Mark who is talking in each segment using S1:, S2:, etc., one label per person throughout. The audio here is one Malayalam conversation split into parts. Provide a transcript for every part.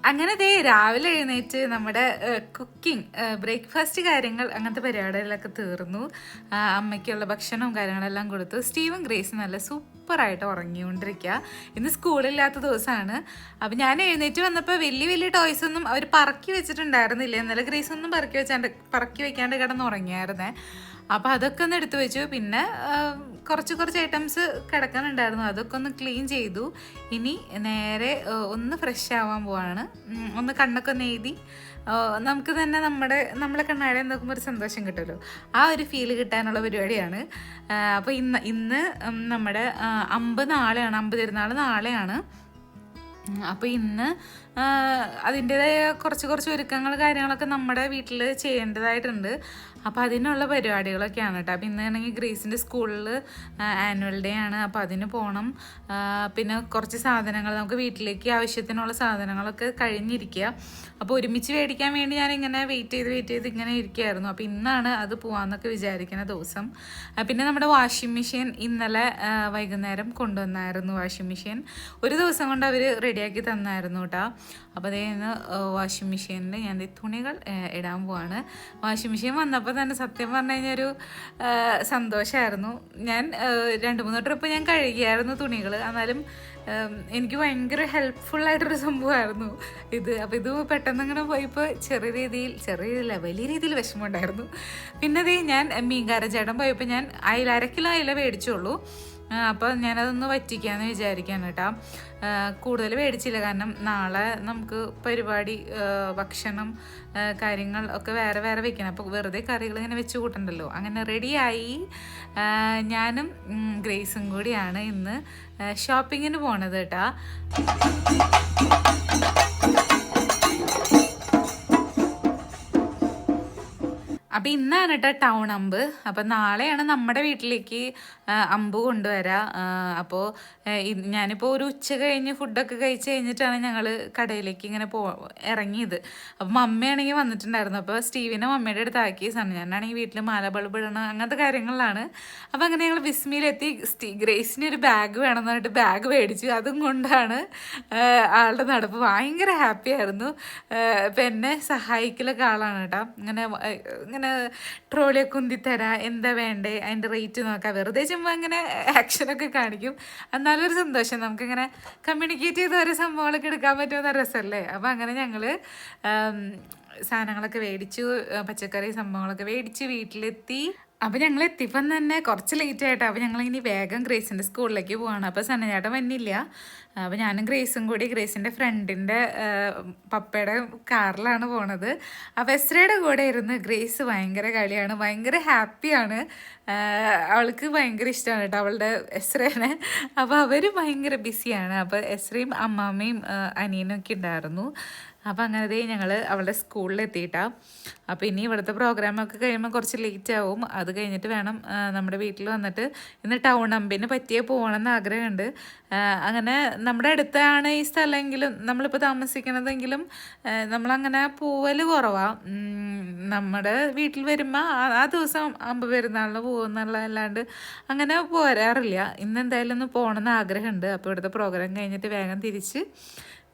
S1: അങ്ങനെ ദേ രാവിലെ എഴുന്നേറ്റ് നമ്മുടെ കുക്കിംഗ് ബ്രേക്ക്ഫാസ്റ്റ് കാര്യങ്ങൾ അങ്ങനത്തെ പരിപാടികളൊക്കെ തീർന്നു. അമ്മയ്ക്കുള്ള ഭക്ഷണവും കാര്യങ്ങളെല്ലാം കൊടുത്തു. സ്റ്റീവും ഗ്രേസും നല്ല സൂപ്പറായിട്ട് ഉറങ്ങിക്കൊണ്ടിരിക്കുക. ഇന്ന് സ്കൂളില്ലാത്ത ദിവസമാണ്. അപ്പം ഞാൻ എഴുന്നേറ്റ് വന്നപ്പോൾ വലിയ വലിയ ടോയ്സ് ഒന്നും അവർ പറക്കി വെച്ചിട്ടുണ്ടായിരുന്നില്ല. ഇന്നലെ ഗ്രേസ് ഒന്നും പറക്കി വെക്കാണ്ട് കിടന്നുറങ്ങിയായിരുന്നേ. അപ്പോൾ അതൊക്കെ ഒന്ന് എടുത്തു വെച്ചു. പിന്നെ കുറച്ച് ഐറ്റംസ് കിടക്കാനുണ്ടായിരുന്നു, അതൊക്കെ ഒന്ന് ക്ലീൻ ചെയ്തു. ഇനി നേരെ ഒന്ന് ഫ്രഷ് ആവാൻ പോവാണ്. ഒന്ന് കണ്ണൊക്കെ ഒന്ന് എഴുതി നമുക്ക് തന്നെ നമ്മളെ കണ്ണാടി നോക്കുമ്പോൾ ഒരു സന്തോഷം കിട്ടുമല്ലോ, ആ ഒരു ഫീല് കിട്ടാനുള്ള പരിപാടിയാണ്. അപ്പോൾ ഇന്ന് നമ്മുടെ അമ്പ് തിരുനാൾ നാളെയാണ്. അപ്പോൾ ഇന്ന് അതിൻ്റേതായ കുറച്ച് ഒരുക്കങ്ങൾ കാര്യങ്ങളൊക്കെ നമ്മുടെ വീട്ടിൽ ചെയ്യേണ്ടതായിട്ടുണ്ട്. അപ്പോൾ അതിനുള്ള പരിപാടികളൊക്കെയാണ് കേട്ടോ. അപ്പോൾ ഇന്നാണെങ്കിൽ ഗ്രേസിൻ്റെ സ്കൂളിൽ ആനുവൽ ഡേ ആണ്. അപ്പോൾ അതിന് പോകണം. പിന്നെ കുറച്ച് സാധനങ്ങൾ നമുക്ക് വീട്ടിലേക്ക് ആവശ്യത്തിനുള്ള സാധനങ്ങളൊക്കെ കഴിഞ്ഞിരിക്കുക. അപ്പോൾ ഒരുമിച്ച് മേടിക്കാൻ വേണ്ടി ഞാനിങ്ങനെ വെയിറ്റ് ചെയ്ത് ഇങ്ങനെ ഇരിക്കുകയായിരുന്നു. അപ്പോൾ ഇന്നാണ് അത് പോകാമെന്നൊക്കെ വിചാരിക്കുന്ന ദിവസം. പിന്നെ നമ്മുടെ വാഷിംഗ് മെഷീൻ ഇന്നലെ വൈകുന്നേരം കൊണ്ടുവന്നായിരുന്നു. വാഷിംഗ് മെഷീൻ ഒരു ദിവസം കൊണ്ട് അവർ റെഡിയാക്കി തന്നായിരുന്നു കേട്ടോ. അപ്പോൾ അതേ ഇന്ന് വാഷിംഗ് മെഷീനിൽ ഞാൻ തുണികൾ ഇടാൻ പോവാണ്. വാഷിംഗ് മെഷീൻ വന്നപ്പോൾ തന്നെ സത്യം പറഞ്ഞു കഴിഞ്ഞൊരു സന്തോഷമായിരുന്നു. ഞാൻ 2-3 ട്രിപ്പ് ഞാൻ കഴുകിയായിരുന്നു തുണികൾ. എന്നാലും എനിക്ക് ഭയങ്കര ഹെൽപ്ഫുള്ളായിട്ടൊരു സംഭവമായിരുന്നു ഇത്. അപ്പോൾ ഇത് പെട്ടെന്ന് ഇങ്ങനെ പോയപ്പോൾ ചെറിയ വലിയ രീതിയിൽ വിഷമമുണ്ടായിരുന്നു. പിന്നെ അതേ ഞാൻ മീൻകാരൻ ചേട്ടൻ പോയപ്പോൾ ഞാൻ 1 കിലോ അയില മേടിച്ചുള്ളൂ. അപ്പോൾ ഞാനതൊന്ന് വറ്റിക്കാമെന്ന് വിചാരിക്കുകയാണ് കേട്ടോ. കൂടുതൽ മേടിച്ചില്ല, കാരണം നാളെ നമുക്ക് പരിപാടി ഭക്ഷണം കാര്യങ്ങൾ ഒക്കെ വേറെ വെക്കണം. അപ്പോൾ വെറുതെ കറികൾ ഇങ്ങനെ വെച്ച് കൂട്ടണ്ടല്ലോ. അങ്ങനെ റെഡിയായി. ഞാനും ഗ്രേസും കൂടിയാണ് ഇന്ന് ഷോപ്പിങ്ങിന് പോണത് കേട്ടോ. അപ്പം ഇന്നാണ് കേട്ടോ ടൗൺ അമ്പ്. അപ്പം നാളെയാണ് നമ്മുടെ വീട്ടിലേക്ക് അമ്പ് കൊണ്ടുവരാം. അപ്പോൾ ഞാനിപ്പോൾ ഒരു ഉച്ച കഴിഞ്ഞ് ഫുഡൊക്കെ കഴിച്ച് കഴിഞ്ഞിട്ടാണ് ഞങ്ങൾ കടയിലേക്ക് ഇങ്ങനെ ഇറങ്ങിയത്. അപ്പം അമ്മയാണെങ്കിൽ വന്നിട്ടുണ്ടായിരുന്നു. അപ്പോൾ സ്റ്റീവിനെ മമ്മയുടെ അടുത്ത് ആക്കി. ഞാനാണെങ്കിൽ വീട്ടിൽ മാല ബൾബ് ഇടണം അങ്ങനത്തെ കാര്യങ്ങളിലാണ്. അപ്പോൾ അങ്ങനെ ഞങ്ങൾ വിസ്മയിലെത്തി. ഗ്രേസിന് ഒരു ബാഗ് വേണമെന്ന് പറഞ്ഞിട്ട് ബാഗ് മേടിച്ചു. അതും കൊണ്ടാണ് ആളുടെ നടപ്പ്. ഭയങ്കര ഹാപ്പി ആയിരുന്നു. അപ്പം എന്നെ സഹായിക്കലൊക്കെ ആളാണ് കേട്ടോ. ഇങ്ങനെ ട്രോളിയൊക്കെ ഉന്തിത്തരാ, എന്താ വേണ്ടേ, അതിൻ്റെ റേറ്റ് നോക്കാം, വെറുതെ ചുമ്മാ അങ്ങനെ ആക്ഷനൊക്കെ കാണിക്കും. എന്നാലും ഒരു സന്തോഷം, നമുക്കിങ്ങനെ കമ്മ്യൂണിക്കേറ്റ് ചെയ്ത് ഓരോ സംഭവങ്ങളൊക്കെ എടുക്കാൻ പറ്റുമെന്ന രസമല്ലേ. അപ്പോൾ അങ്ങനെ ഞങ്ങൾ സാധനങ്ങളൊക്കെ മേടിച്ചു, പച്ചക്കറി സംഭവങ്ങളൊക്കെ മേടിച്ച് വീട്ടിലെത്തി. അപ്പോൾ ഞങ്ങൾ എത്തിപ്പം തന്നെ കുറച്ച് ലേറ്റ് ആയിട്ടോ. അപ്പോൾ ഞങ്ങളിനി വേഗം ഗ്രേസിൻ്റെ സ്കൂളിലേക്ക് പോവാണ്. അപ്പോൾ സന്നചേട്ടൻ വന്നില്ല. അപ്പോൾ ഞാനും ഗ്രേസും കൂടി ഗ്രേസിൻ്റെ ഫ്രണ്ടിൻ്റെ പപ്പയുടെ കാറിലാണ് പോണത്. അപ്പോൾ എസ്രയുടെ കൂടെ ഇരുന്ന് ഗ്രേസ് ഭയങ്കര കളിയാണ്, ഭയങ്കര ഹാപ്പിയാണ്. അവൾക്ക് ഭയങ്കര ഇഷ്ടമാണ് കേട്ടോ അവളുടെ എസ്രേനെ. അപ്പോൾ അവർ ഭയങ്കര ബിസിയാണ്. അപ്പോൾ എസ്രയും അമ്മാമ്മയും അനിയനും ഒക്കെ ഉണ്ടായിരുന്നു. അപ്പോൾ അങ്ങനെ ഞങ്ങൾ അവളുടെ സ്കൂളിലെത്തിയിട്ടാണ്. അപ്പോൾ ഇനി ഇവിടുത്തെ പ്രോഗ്രാമൊക്കെ കഴിയുമ്പോൾ കുറച്ച് ലേറ്റ് ആവും. അത് കഴിഞ്ഞിട്ട് വേണം നമ്മുടെ വീട്ടിൽ വന്നിട്ട് ഇന്ന് ടൗൺ അമ്പിന് പറ്റിയേ പോകണമെന്ന് ആഗ്രഹമുണ്ട്. അങ്ങനെ നമ്മുടെ അടുത്താണ് ഈ സ്ഥലമെങ്കിലും, നമ്മളിപ്പോൾ താമസിക്കണതെങ്കിലും നമ്മളങ്ങനെ പോവൽ കുറവാണ്. നമ്മുടെ വീട്ടിൽ വരുമ്പോൾ ആ ദിവസം അമ്പ് പെരുന്നാളിന് പോകുന്നുള്ള അല്ലാണ്ട് അങ്ങനെ പോരാറില്ല. ഇന്ന് എന്തായാലും ഒന്ന് പോകണമെന്ന് ആഗ്രഹമുണ്ട്. അപ്പോൾ ഇവിടുത്തെ പ്രോഗ്രാം കഴിഞ്ഞിട്ട് വേഗം തിരിച്ച്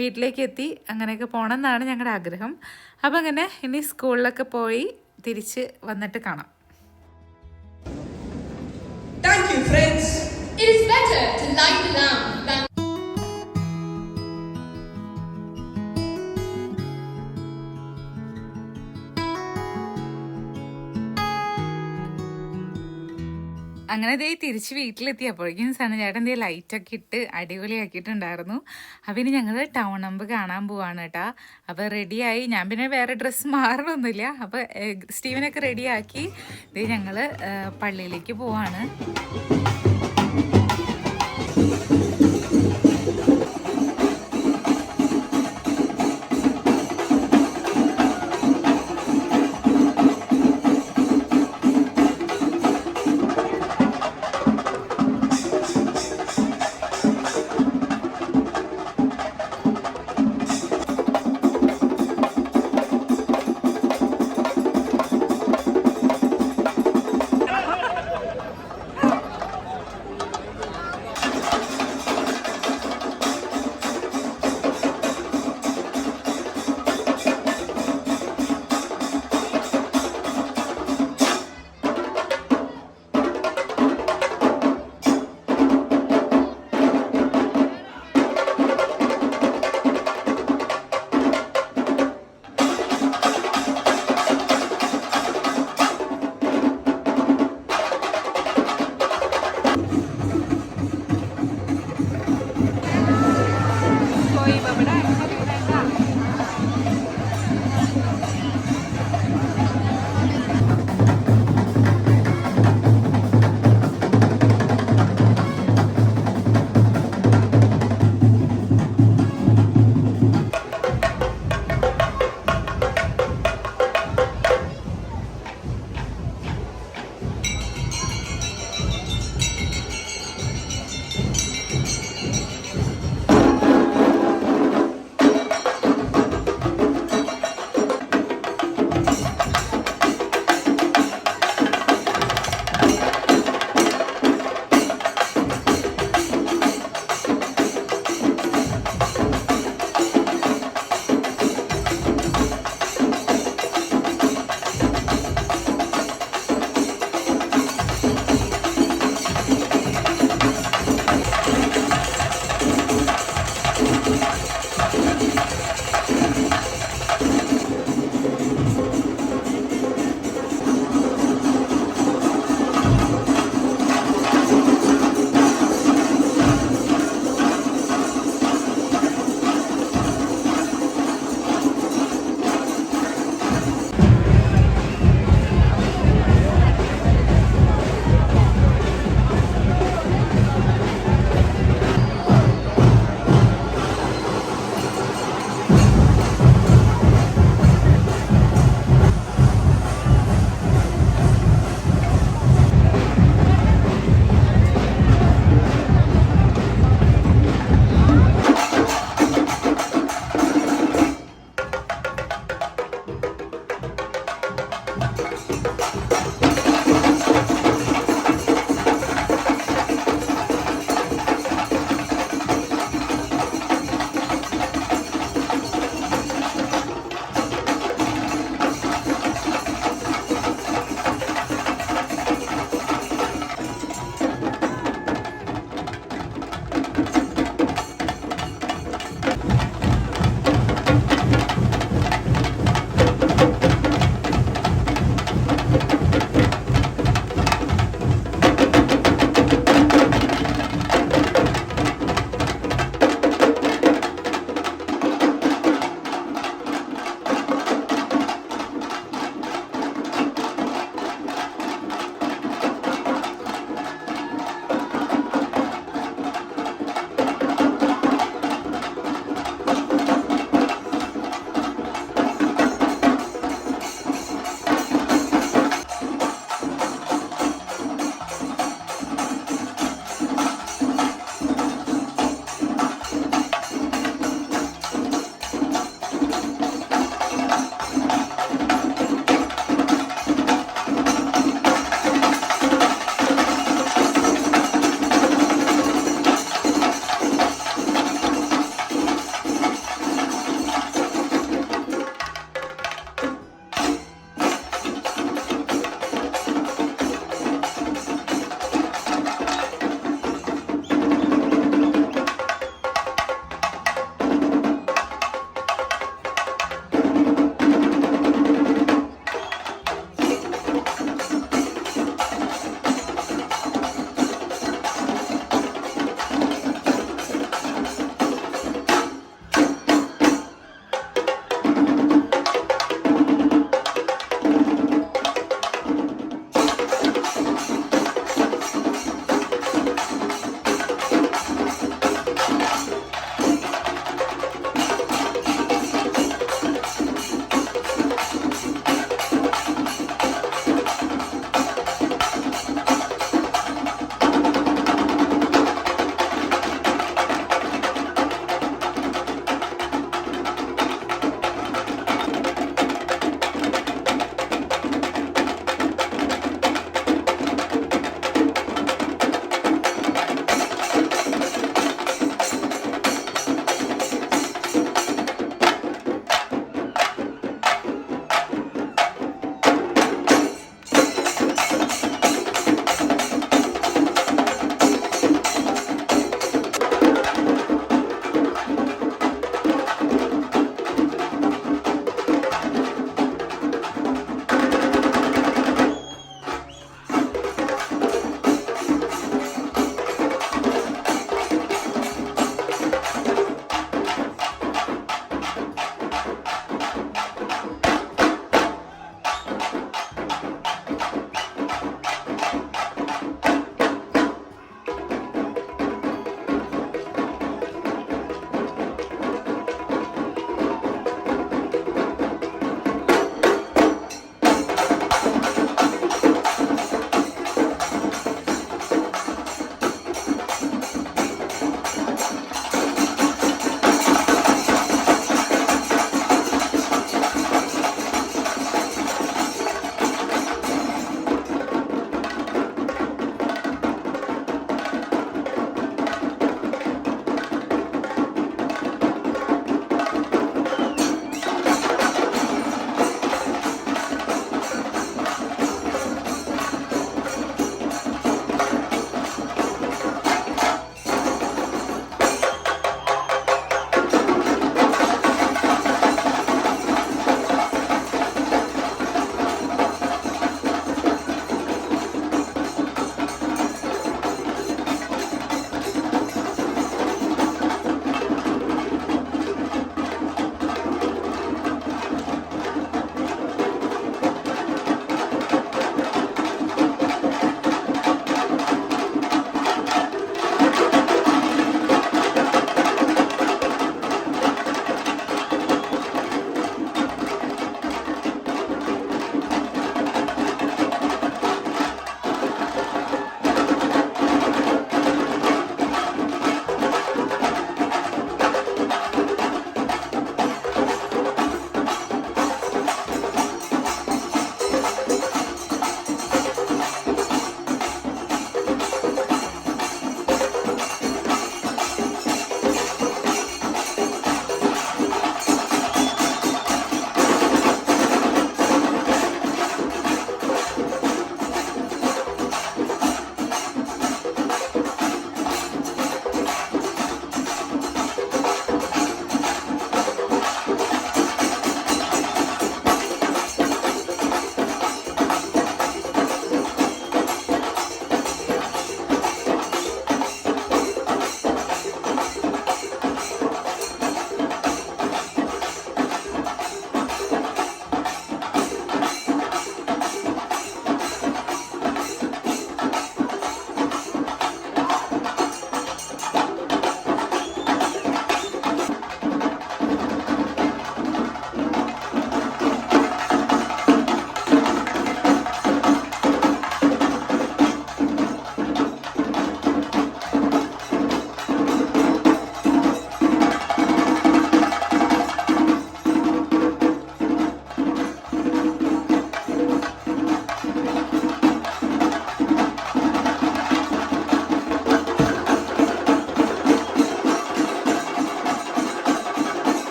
S1: വീട്ടിലേക്ക് എത്തി അങ്ങനെയൊക്കെ പോകണമെന്നാണ് ഞങ്ങളുടെ ആഗ്രഹം. അപ്പം അങ്ങനെ ഇനി സ്കൂളിലൊക്കെ പോയി തിരിച്ച് വന്നിട്ട് കാണാം.
S2: Thank you, friends.
S3: It is better to light the lamp than
S1: അങ്ങനെ ദേ തിരിച്ച് വീട്ടിലെത്തിയപ്പോഴേക്കും സനചേട്ടൻ ദേ ലൈറ്റൊക്കെ ഇട്ട് അടിപൊളിയാക്കിയിട്ടുണ്ടായിരുന്നു. അപ്പം ഇനി ഞങ്ങൾ ടൗൺ അമ്പ് കാണാൻ പോവാണ് കേട്ടോ. അപ്പോൾ റെഡിയായി. ഞാൻ പിന്നെ വേറെ ഡ്രസ്സ് മാറണമൊന്നുമില്ല. അപ്പോൾ സ്റ്റീവനൊക്കെ റെഡിയാക്കി ദേ ഞങ്ങൾ പള്ളിയിലേക്ക് പോവാണ്.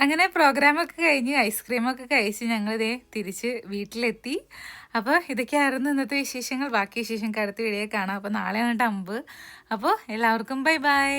S1: അങ്ങനെ പ്രോഗ്രാമൊക്കെ കഴിഞ്ഞ് ഐസ്ക്രീമൊക്കെ കഴിച്ച് ഞങ്ങളിതേ തിരിച്ച് വീട്ടിലെത്തി. അപ്പോൾ ഇതൊക്കെയായിരുന്നു ഇന്നത്തെ വിശേഷങ്ങൾ. ബാക്കി വിശേഷങ്ങൾക്ക് അടുത്ത വീഡിയോ കാണാം. അപ്പോൾ നാളെയാണ് 5. അപ്പോൾ എല്ലാവർക്കും ബൈ ബൈ.